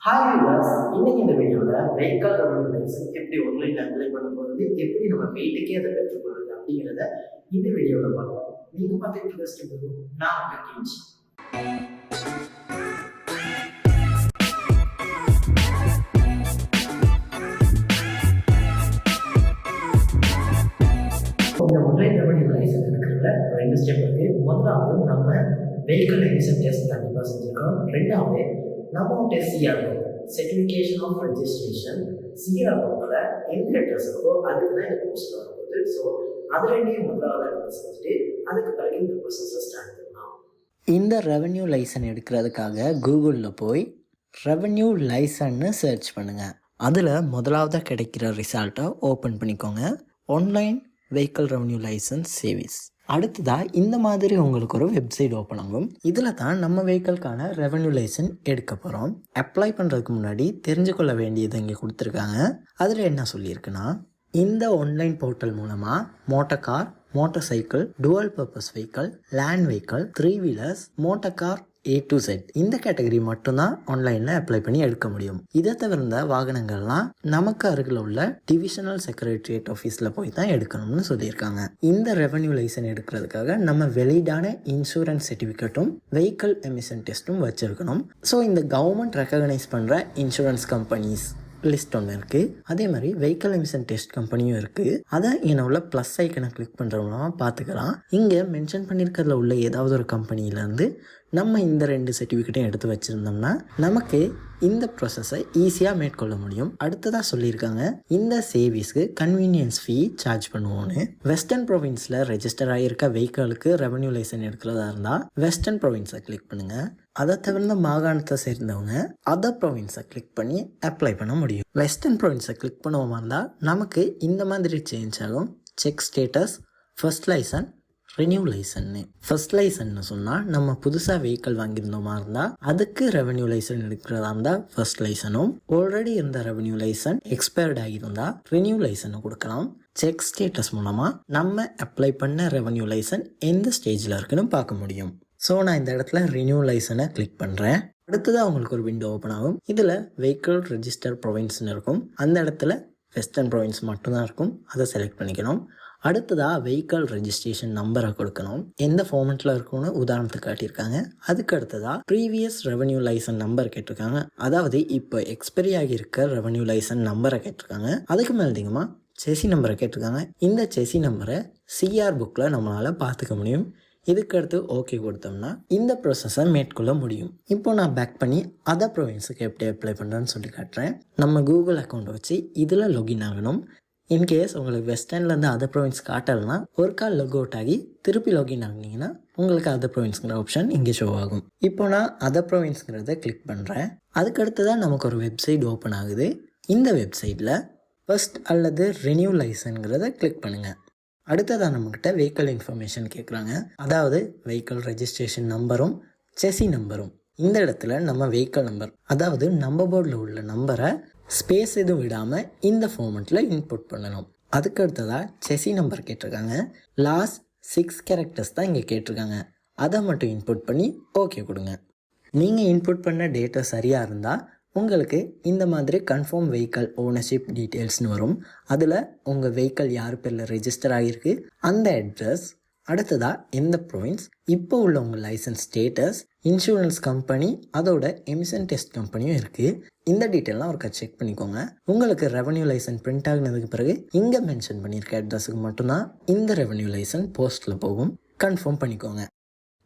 Hi viewers, இன்னைக்கு இந்த வீடியோவில் வெஹிக்கல் ரெவன்யூ லைசன்ஸ் எப்படி ஆன்லைனில் அப்ளை பண்ண போகிறது, எப்படி நம்ம வீட்டுக்கே அதை பெற்றுக்கொள்வது அப்படிங்கிறத இந்த வீடியோவில் பார்க்கலாம். நீங்கள் பார்த்துட்டு இருக்க நான் உங்கள் கிஞ்சி. இந்த ஆன்லைன் ரெவன்யூ லைசன்ஸ் இருக்கிறதுல 2 ஸ்டெப் இருக்குது. முதலாவது நம்ம வெஹிக்கல் எமிஷன் டெஸ்ட் கண்டிப்பாக செஞ்சுருக்கோம். ரெண்டாவது நம்ம CR certification of registration CR புக்கில் எந்த அட்ரஸ் இருக்கோ அதுக்கு தான் இந்த போஸ்ட் வரும்போது. ஸோ அது ரெண்டையும் முதலாவது செஞ்சுட்டு அதுக்கு பிறகு இந்த ப்ரொசஸை ஸ்டார்ட் பண்ணலாம். இந்த ரெவன்யூ லைசன் எடுக்கிறதுக்காக கூகுளில் போய் ரெவன்யூ லைசன்னு சர்ச் பண்ணுங்கள். அதில் முதலாவதாக கிடைக்கிற ரிசல்ட்டை ஓப்பன் பண்ணிக்கோங்க. Online vehicle revenue licence service. அடுத்ததாக இந்த மாதிரி உங்களுக்கு ஒரு வெப்சைட் ஓப்பன் ஆகும். இதில் தான் நம்ம வெஹிக்கலுக்கான ரெவன்யூ லைசன் எடுக்க போகிறோம். அப்ளை பண்ணுறதுக்கு முன்னாடி தெரிஞ்சுக்கொள்ள வேண்டியது இங்கே கொடுத்துருக்காங்க. அதில் என்ன சொல்லியிருக்குன்னா, இந்த ஆன்லைன் போர்ட்டல் மூலமாக motor car, motorcycle, dual purpose vehicle, land vehicle, 3 wheelers, motor car A to Z இந்த கேட்டகரி மட்டும்தான் ஆன்லைனில் அப்ளை பண்ணி எடுக்க முடியும். இதை தவிர்த்த வாகனங்கள்லாம் நமக்கு அருகில் உள்ள டிவிஷனல் செக்ரட்டரியேட் ஆஃபீஸில் போய் தான் எடுக்கணும்னு சொல்லியிருக்காங்க. இந்த ரெவன்யூ லைசன் எடுக்கிறதுக்காக நம்ம வெளியிடான இன்சூரன்ஸ் சர்டிஃபிகேட்டும் வெஹிக்கல் எமிஷன் டெஸ்ட்டும் வச்சுருக்கணும். ஸோ இந்த கவர்மெண்ட் ரெக்கக்னைஸ் பண்ணுற இன்சூரன்ஸ் கம்பெனிஸ் லிஸ்ட் ஒன்று இருக்குது. அதே மாதிரி வெஹிக்கல் எமிஷன் டெஸ்ட் கம்பெனியும் இருக்குது. அதை என்னோட ப்ளஸ் ஐக்கனை கிளிக் பண்ணுற மூலமாக பார்த்துக்கலாம். இங்கே மென்ஷன் பண்ணியிருக்கிறதுல உள்ள ஏதாவது ஒரு கம்பெனியிலேருந்து நம்ம இந்த 2 சர்டிஃபிகேட்டையும் எடுத்து வச்சுருந்தோம்னா நமக்கு இந்த ப்ராசஸை ஈஸியாக மேற்கொள்ள முடியும். அடுத்ததாக சொல்லியிருக்காங்க, இந்த சேவிஸ்க்கு கன்வீனியன்ஸ் ஃபீ சார்ஜ் பண்ணுவோன்னு. வெஸ்டர்ன் ப்ரொவின்ஸில் ரெஜிஸ்டர் ஆகியிருக்க வெஹிக்கிளுக்கு ரெவன்யூ லைசன் எடுக்கிறதா இருந்தால் வெஸ்டர்ன் ப்ரொவின்ஸை கிளிக் பண்ணுங்கள். அதை தவிர்த்த மாகாணத்தை சேர்ந்தவங்க அதர் ப்ரொவின்ஸை கிளிக் பண்ணி அப்ளை பண்ண முடியும். வெஸ்டர்ன் ப்ரொவின்ஸை கிளிக் பண்ணுவோமா இருந்தால் நமக்கு இந்த மாதிரி சேஞ்ச் ஆகும். Check status, first licence, renew லைசன்னு. ஃபர்ஸ்ட் லைசன்னு சொன்னால் நம்ம புதுசாக வெஹிக்கல் வாங்கியிருந்தோமா இருந்தால் அதுக்கு ரெவன்யூ லைசன் எடுக்கிறதா இருந்தால் ஃபர்ஸ்ட் லைசனும், ஆல்ரெடி இருந்த ரெவன்யூ லைசன் எக்ஸ்பயர்ட் ஆகியிருந்தால் ரெனியூ லைசனை கொடுக்கலாம். செக் ஸ்டேட்டஸ் மூலமாக நம்ம அப்ளை பண்ண ரெவன்யூ லைசன் எந்த ஸ்டேஜில் இருக்குன்னு பார்க்க முடியும். ஸோ நான் இந்த இடத்துல ரெனியூ லைசனை கிளிக் பண்ணுறேன். அடுத்ததாக உங்களுக்கு ஒரு விண்டோ ஓப்பன் ஆகும். இதில் வெஹிக்கிள் ரெஜிஸ்டர் ப்ரொவின்ஸ்னு இருக்கும். அந்த இடத்துல வெஸ்டர்ன் ப்ரொவின்ஸ் மட்டும்தான் இருக்கும். அதை செலக்ட் பண்ணிக்கணும். அடுத்ததாக வெஹிக்கிள் ரெஜிஸ்ட்ரேஷன் நம்பரை கொடுக்கணும். எந்த ஃபார்மெட்டில் இருக்கும்னு உதாரணத்துக்கு காட்டியிருக்காங்க. அதுக்கு அடுத்ததாக ப்ரீவியஸ் ரெவன்யூ லைசன் நம்பர் கேட்டிருக்காங்க. அதாவது இப்போ எக்ஸ்பைரி ஆகியிருக்க ரெவன்யூ லைசன் நம்பரை கேட்டிருக்காங்க. அதுக்கு மேலே அதிகமாக செசி நம்பரை கேட்டிருக்காங்க. இந்த செசி நம்பரை சிஆர் புக்கில் நம்மளால் பார்த்துக்க முடியும். இதுக்கு அடுத்து ஓகே கொடுத்தோம்னா இந்த ப்ராசஸை மேற்கொள்ள முடியும். இப்போ நான் பேக் பண்ணி அதர் ப்ரொவின்ஸுக்கு எப்படி அப்ளை பண்ணுறேன்னு சொல்லி காட்டுறேன். நம்ம கூகுள் அக்கௌண்ட் வச்சு இதில் லாகின் ஆகணும். இன்கேஸ் உங்களுக்கு வெஸ்டர்ன்லேருந்து அதர் ப்ரொவின்ஸ் காட்டலைன்னா ஒரு கால் லாக் அவுட் ஆகி திருப்பி லாகின் ஆகினீங்கன்னா உங்களுக்கு அதர் ப்ரொவின்ஸுங்கிற ஆப்ஷன் இங்கே ஷோ ஆகும். இப்போ நான் அதர் ப்ரொவின்ஸுங்கிறத கிளிக் பண்ணுறேன். அதுக்கடுத்து தான் நமக்கு ஒரு வெப்சைட் ஓப்பன் ஆகுது. இந்த வெப்சைட்டில் ஃபர்ஸ்ட் அல்லது ரெனியூ லைசன்கிறத கிளிக் பண்ணுங்கள். அடுத்ததாக நம்மக்கிட்ட வெஹிக்கல் இன்ஃபர்மேஷன் கேட்குறாங்க. அதாவது வெஹிக்கல் ரெஜிஸ்ட்ரேஷன் நம்பரும் செசி நம்பரும். இந்த இடத்துல நம்ம வெஹிக்கல் நம்பர், அதாவது நம்பர் போர்டில் உள்ள நம்பரை ஸ்பேஸ் எதுவும் விடாமல் இந்த ஃபார்மெட்டில் இன்புட் பண்ணணும். அதுக்கு அடுத்ததாக செசி நம்பர் கேட்டிருக்காங்க. லாஸ்ட் 6 கேரக்டர்ஸ் தான் இங்கே கேட்டிருக்காங்க. அதை மட்டும் இன்புட் பண்ணி ஓகே கொடுங்க. நீங்கள் இன்புட் பண்ண டேட்டா சரியாக இருந்தால் உங்களுக்கு இந்த மாதிரி கன்ஃபார்ம் வெஹிக்கல் ஓனர்ஷிப் டீட்டெயில்ஸ்னு வரும். அதில் உங்கள் வெஹிக்கல் யார் பேரில் ரெஜிஸ்டர் ஆகியிருக்கு, அந்த அட்ரஸ், அடுத்ததாக எந்த ப்ரொவின்ஸ், இப்போ உள்ள உங்கள் லைசன்ஸ் ஸ்டேட்டஸ், இன்சூரன்ஸ் கம்பெனி, அதோட எமிஷன் டெஸ்ட் கம்பெனியும் இருக்குது. இந்த டீட்டெயிலாம் ஒருக்கா செக் பண்ணிக்கோங்க. உங்களுக்கு ரெவன்யூ லைசன் பிரிண்ட் ஆகினதுக்கு பிறகு இங்கே மென்ஷன் பண்ணியிருக்க அட்ரஸுக்கு மட்டும்தான் இந்த ரெவன்யூ லைசன் போஸ்ட்டில் போகும். கன்ஃபார்ம் பண்ணிக்கோங்க.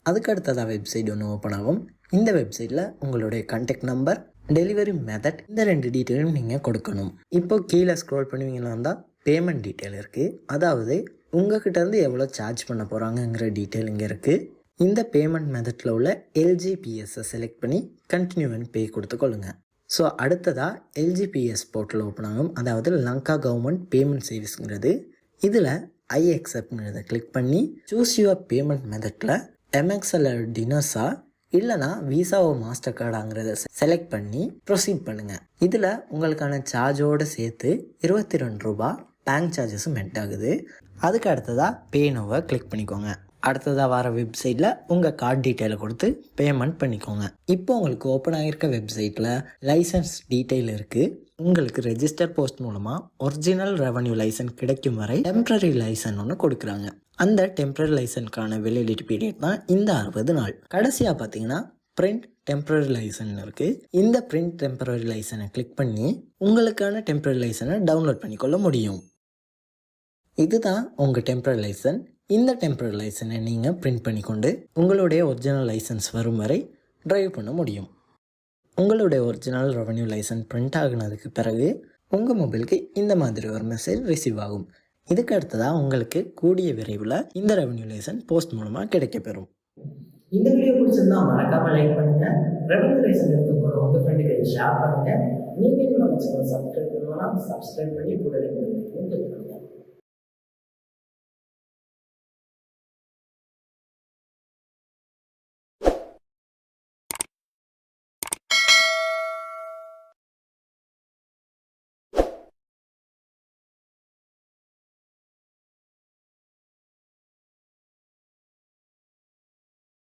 அதுக்கு அடுத்ததாக வெப்சைட் ஒன்று ஓப்பன் ஆகும். இந்த வெப்சைட்டில் உங்களுடைய கான்டாக்ட் நம்பர், டெலிவரி மெத்தட், இந்த 2 டீட்டெயிலும் நீங்கள் கொடுக்கணும். இப்போ கீழே ஸ்க்ரோல் பண்ணுவீங்களா இருந்தால் பேமெண்ட் டீட்டெயில் இருக்குது. அதாவது உங்கள்கிட்டருந்து எவ்வளோ சார்ஜ் பண்ண போகிறாங்கங்கிற டீட்டெயில் இங்கே இருக்குது. இந்த பேமெண்ட் மெத்தடில் உள்ள LGPSஸை செலக்ட் பண்ணி கண்டினியூ அண்ட் பே கொடுத்துக்கொள்ளுங்க. ஸோ அடுத்ததாக LGPS போர்ட்டல் ஓப்பன் ஆகும். அதாவது லங்கா கவர்மெண்ட் பேமெண்ட் சர்வீஸ்ங்கிறது. இதில் ஐ அக்செப்ட்ங்கிறத கிளிக் பண்ணி சூஸ் யுவர் பேமெண்ட் மெத்தடில் MXL டினர்ஸா இல்லைனா விசாவோ மாஸ்டர் கார்டாங்கிறத செலக்ட் பண்ணி ப்ரொசீட் பண்ணுங்கள். இதில் உங்களுக்கான சார்ஜோடு சேர்த்து 22 ரூபா பேங்க் சார்ஜஸும் மெட் ஆகுது. அதுக்கு அடுத்ததாக பே நோவை கிளிக் பண்ணிக்கோங்க. அடுத்ததாக வர வெப்சைட்டில் உங்கள் கார்டு டீட்டெயிலை கொடுத்து பேமெண்ட் பண்ணிக்கோங்க. இப்போ உங்களுக்கு ஓப்பன் ஆகியிருக்க வெப்சைட்டில் லைசன்ஸ் டீட்டெயில் இருக்குது. உங்களுக்கு ரெஜிஸ்டர் போஸ்ட் மூலமாக ஒரிஜினல் ரெவன்யூ லைசன்ஸ் கிடைக்கும் வரை டெம்ப்ரரி லைசன் ஒன்று கொடுக்குறாங்க. அந்த டெம்ப்ரரி லைசனுக்கான வேலிடிட்டி பீரியட் தான் இந்த 60 நாள். கடைசியாக பார்த்தீங்கன்னா பிரிண்ட் டெம்ப்ரரி லைசன் இருக்குது. இந்த பிரிண்ட் டெம்ப்ரரி லைசனை கிளிக் பண்ணி உங்களுக்கான டெம்ப்ரரி லைசனை டவுன்லோட் பண்ணிக்கொள்ள முடியும். இதுதான் உங்கள் டெம்ப்ரரி லைசன். இந்த டெம்ப்ரரி லைசனை நீங்கள் பிரிண்ட் பண்ணிக்கொண்டு உங்களுடைய ஒரிஜினல் லைசன்ஸ் வரும் வரை டிரைவ் பண்ண முடியும். உங்களுடைய ஒரிஜினல் ரெவன்யூ லைசன்ஸ் பிரிண்ட் ஆகினதுக்கு பிறகு உங்கள் மொபைலுக்கு இந்த மாதிரி ஒரு மெசேஜ் ரிசீவ் ஆகும். இதுக்கு அடுத்ததாக உங்களுக்கு கூடிய விரைவில் இந்த ரெவன்யூ லைசன்ஸ் போஸ்ட் மூலமாக கிடைக்கப்பெறும். இந்த வீடியோ பிடிச்சிருந்தா மறக்காம லைக் பண்ணுங்க. ரெவன்யூ லைசன்ஸ் எடுத்து போகிற உங்கள் ஃப்ரெண்டுக்கு ஷேர் பண்ணுங்க. நீங்கள் நம்ம சேனல் சப்ஸ்கிரைப் பண்ணலாம், சப்ஸ்கிரைப் பண்ணி கூட